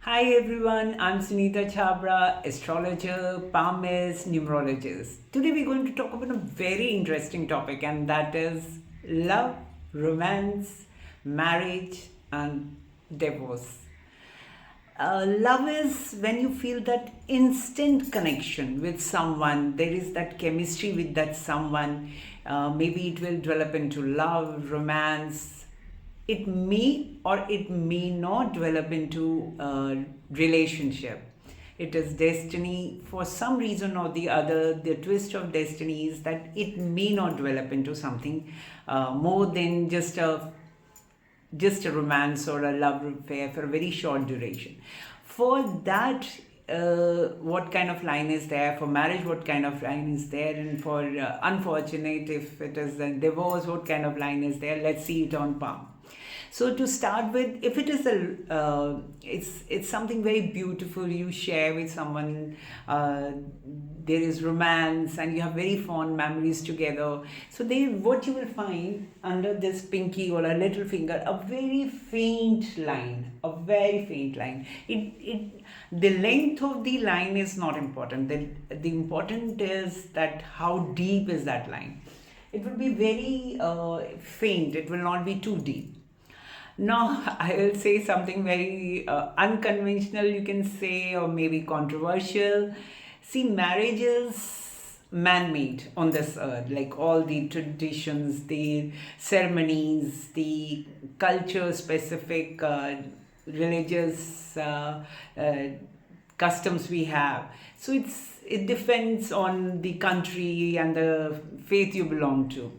Hi everyone, I'm Sunita Chabra, astrologer, palmist, numerologist. Today we're going to talk about a very interesting topic, and that is love, romance, marriage, and divorce. Love is when you feel that instant connection with someone. There is that chemistry with that someone. Maybe it will develop into love, romance. It may or it may not develop into a relationship. It is destiny. For some reason or the other, the twist of destiny is that it may not develop into something more than just a romance or a love affair for a very short duration. For that, what kind of line is there? For marriage, what kind of line is there? And for unfortunate, if it is a divorce, what kind of line is there? Let's see it on palm. So to start with, if it is it's something very beautiful you share with someone. There is romance and you have very fond memories together. So what you will find under this pinky or a little finger, a very faint line, a very faint line. The length of the line is not important. The important is that how deep is that line. It will be very faint. It will not be too deep. Now, I will say something very unconventional, you can say, or maybe controversial. See, marriage is man made on this earth, like all the traditions, the ceremonies, the culture specific religious customs we have. So it depends on the country and the faith you belong to.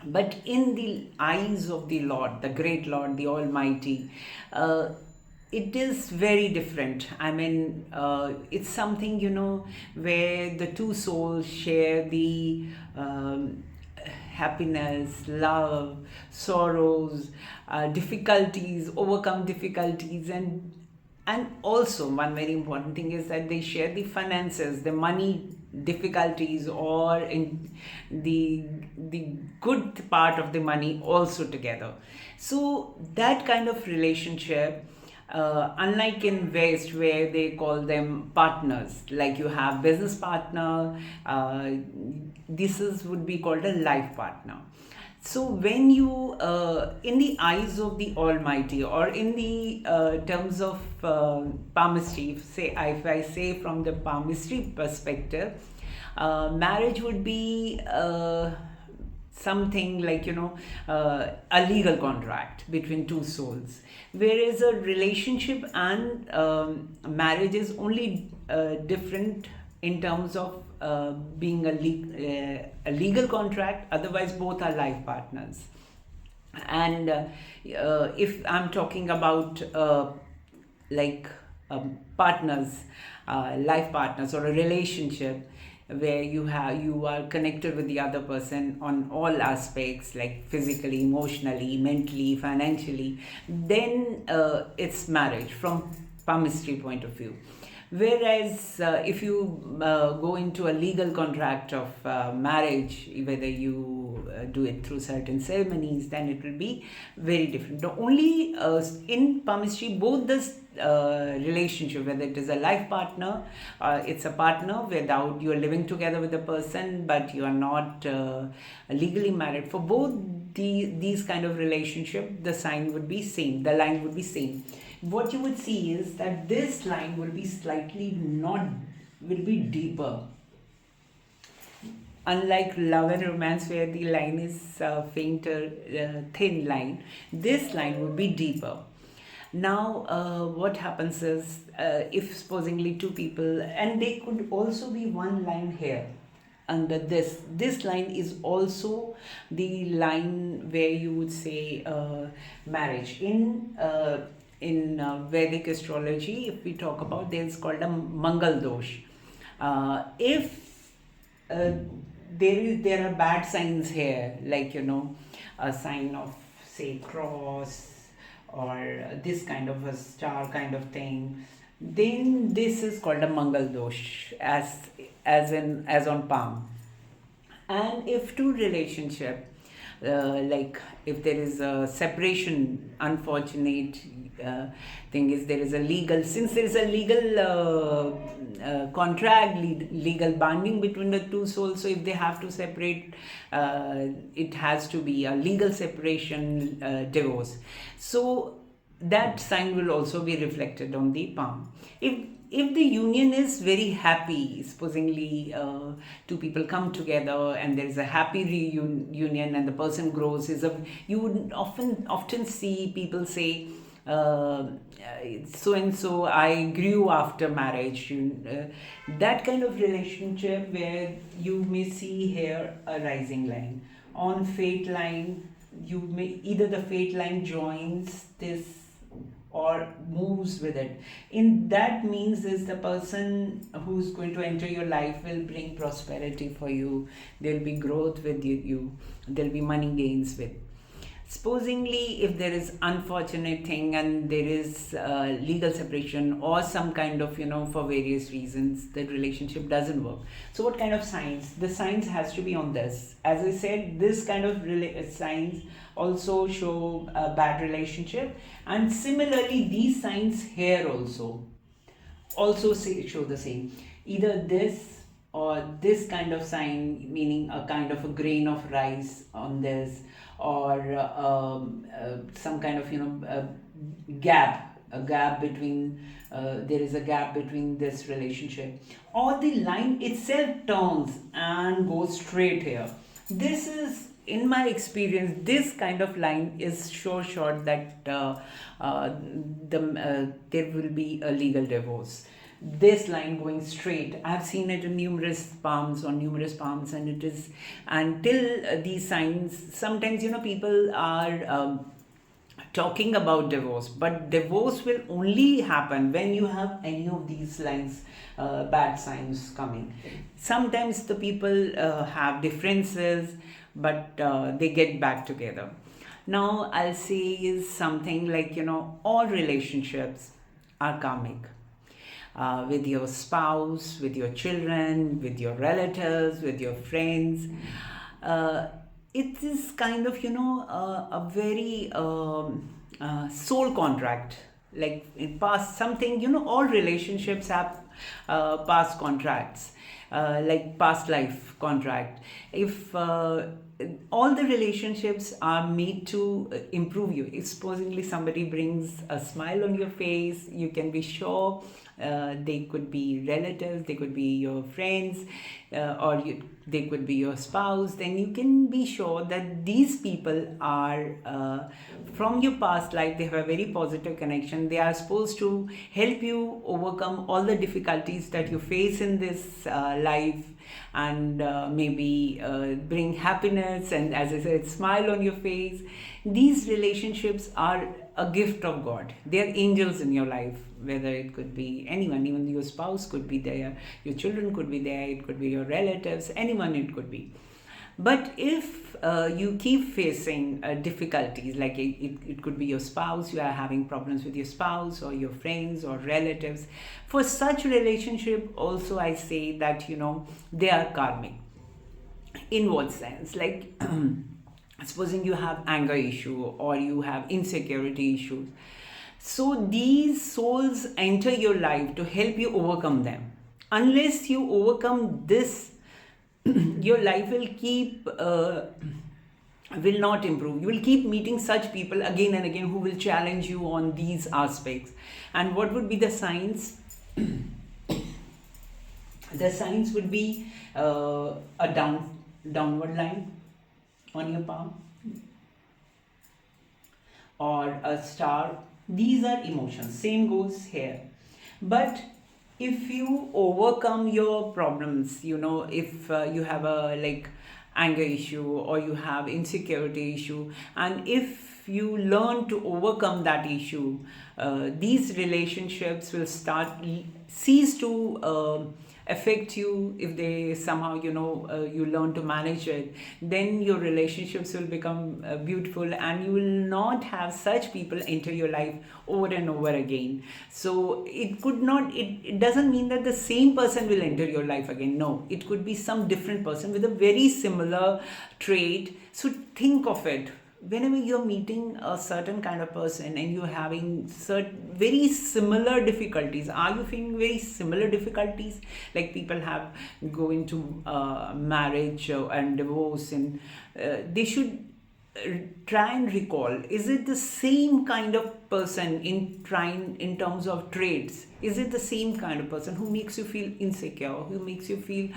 But in the eyes of the Lord, the great Lord, the Almighty, it is very different. I mean, it's something, where the two souls share the happiness, love, sorrows, difficulties, overcome difficulties, and also one very important thing is that they share the finances, the money difficulties, or in the good part of the money also together. So that kind of relationship, unlike in West where they call them partners, like you have business partner, this is would be called a life partner. So when you, in the eyes of the Almighty, or in the terms of palmistry, if I say from the palmistry perspective, marriage would be something like a legal contract between two souls, whereas a relationship and marriage is only different in terms of being a legal contract. Otherwise both are life partners. And if I'm talking about like partners, life partners, or a relationship where you are connected with the other person on all aspects, like physically, emotionally, mentally, financially, then it's marriage from palmistry point of view. Whereas if you go into a legal contract of marriage, whether you do it through certain ceremonies, then it will be very different. The only in palmistry, both this relationship, whether it is a life partner, it's a partner without you are living together with the person, but you are not legally married. For both these kind of relationship, the sign would be same. The line would be same. What you would see is that this line will be will be deeper. Unlike love and romance, where the line is fainter, thin line, this line would be deeper. Now, what happens is, if supposingly two people, and they could also be one line here under this line is also the line where you would say marriage in Vedic astrology. If we talk about, there's called a Mangal dosh. If there are bad signs here, like a sign of, say, cross, or this kind of a star kind of thing, then this is called a Mangal dosh, as on palm. And if two relationship, like if there is a separation, unfortunate, thing is there is a legal, since there is a legal contract, legal binding between the two souls, so if they have to separate, it has to be a legal separation, divorce. So that sign will also be reflected on the palm. If the union is very happy, supposingly two people come together and there is a happy reunion and the person grows, you would often see people say, so and so I grew after marriage. That kind of relationship where you may see here a rising line. On fate line, you may either the fate line joins this or moves with it. In that means is the person who's going to enter your life will bring prosperity for you. There'll be growth with you. There'll be money gains with. Supposingly, if there is unfortunate thing and there is legal separation or some kind of, for various reasons, the relationship doesn't work. So what kind of signs? The signs has to be on this. As I said, this kind of signs also show a bad relationship. And similarly, these signs here also show the same. Either this or this kind of sign, meaning a kind of a grain of rice on this, or some kind of a gap between there is a gap between this relationship, or the line itself turns and goes straight here. This is, in my experience, this kind of line is so short that there will be a legal divorce. This line going straight, I've seen it in numerous palms, and it is until these signs. Sometimes people are talking about divorce, but divorce will only happen when you have any of these lines, bad signs coming. Sometimes the people have differences, but they get back together. Now I'll say is something like, all relationships are karmic. With your spouse, with your children, with your relatives, with your friends. It is kind of, a very soul contract. Like in past something, all relationships have past contracts, like past life contract. If all the relationships are made to improve you. If supposedly somebody brings a smile on your face, you can be sure they could be relatives, they could be your friends, they could be your spouse. Then you can be sure that these people are from your past life. They have a very positive connection. They are supposed to help you overcome all the difficulties that you face in this life, and maybe bring happiness and, as I said, smile on your face. These relationships are a gift of God. They are angels in your life, whether it could be anyone, even your spouse could be there, your children could be there, it could be your relatives, anyone it could be. But if you keep facing difficulties, like it could be your spouse, you are having problems with your spouse or your friends or relatives, for such relationship also I say that, they are karmic. In what sense? Like, supposing you have anger issue or you have insecurity issues. So these souls enter your life to help you overcome them. Unless you overcome this, your life will not improve. You will keep meeting such people again and again who will challenge you on these aspects. And what would be the signs? The signs would be a downward line on your palm, or a star. These are emotions. Same goes here. But if you overcome your problems, if you have a anger issue or you have insecurity issue, and if you learn to overcome that issue, these relationships will cease to affect you. If they somehow you learn to manage it, then your relationships will become beautiful, and you will not have such people enter your life over and over again. So it doesn't mean that the same person will enter your life again. No, it could be some different person with a very similar trait. So think of it whenever you're meeting a certain kind of person and you're having very similar difficulties, are you feeling very similar difficulties? Like people have going to marriage and divorce, and they should try and recall, is it the same kind of person in terms of traits? Is it the same kind of person who makes you feel insecure, who makes you feel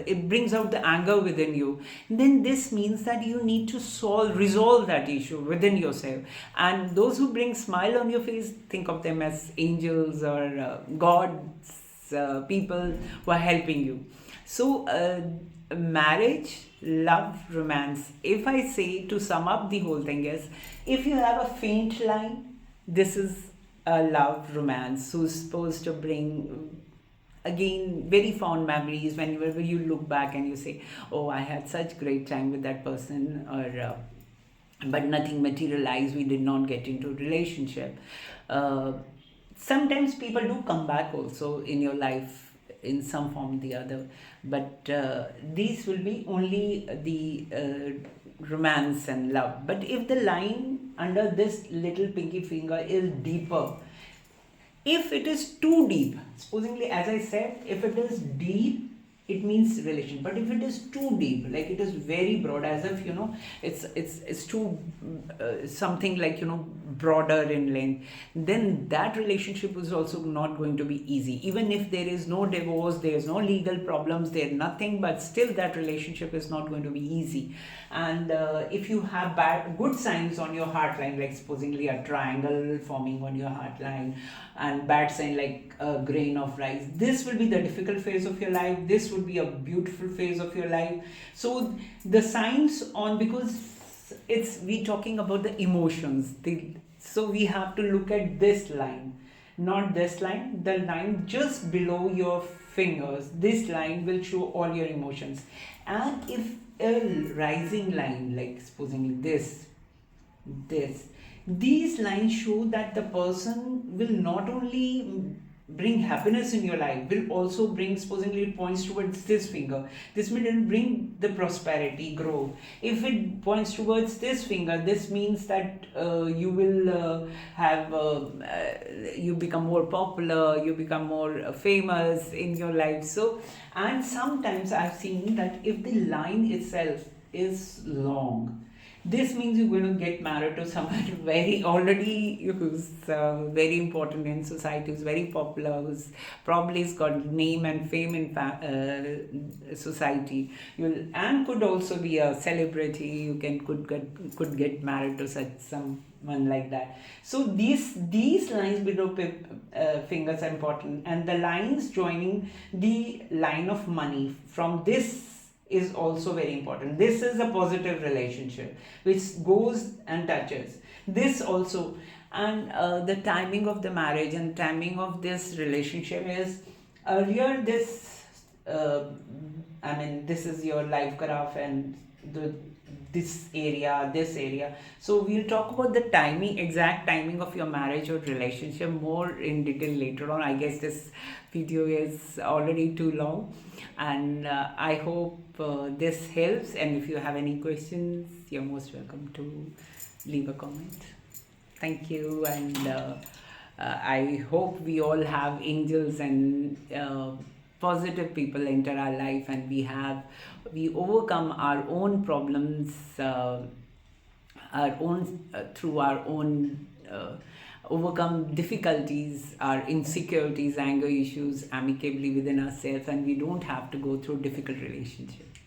it brings out the anger within you? Then this means that you need to resolve that issue within yourself. And those who bring smile on your face, think of them as angels or gods, people who are helping you. So marriage, love, romance, if I say to sum up the whole thing, is if you have a faint line, this is a love romance who's supposed to bring again very fond memories whenever you look back and you say, oh, I had such great time with that person, or but nothing materialized, we did not get into a relationship. Sometimes people do come back also in your life in some form or the other, but these will be only the romance and love. But if the line under this little pinky finger is deeper, if it is too deep, supposingly, as I said, if it is deep, it means relation. But if it is too deep, like it is very broad, as if it's too something like broader in length, then that relationship is also not going to be easy. Even if there is no divorce, there is no legal problems, there nothing, but still that relationship is not going to be easy. And if you have good signs on your heart line, like supposingly a triangle forming on your heart line, and bad sign like a grain of rice, this will be the difficult phase of your life, this would be a beautiful phase of your life. So the signs on, because we talking about the emotions, so we have to look at this line, not this line, the line just below your fingers. This line will show all your emotions. And if a rising line, like supposing this, these lines show that the person will not only bring happiness in your life, will also bring, supposedly it points towards this finger, this will bring the prosperity, growth. If it points towards this finger, this means that you will you become more popular, you become more famous in your life. So, and sometimes I've seen that if the line itself is long, this means you're going to get married to someone who's very important in society, who's very popular, who's probably has got name and fame in society. And could also be a celebrity. You could get married to someone like that. So these lines below fingers are important, and the lines joining the line of money from this is also very important. This is a positive relationship which goes and touches this also. And the timing of the marriage and timing of this relationship is earlier this this is your life graph and this area. So we'll talk about the exact timing of your marriage or relationship more in detail later on. I guess this video is already too long, and I hope this helps. And if you have any questions, you're most welcome to leave a comment. Thank you, and I hope we all have angels and positive people enter our life, and we overcome our own problems, through our own overcome difficulties, our insecurities, anger issues amicably within ourselves, and we don't have to go through difficult relationships.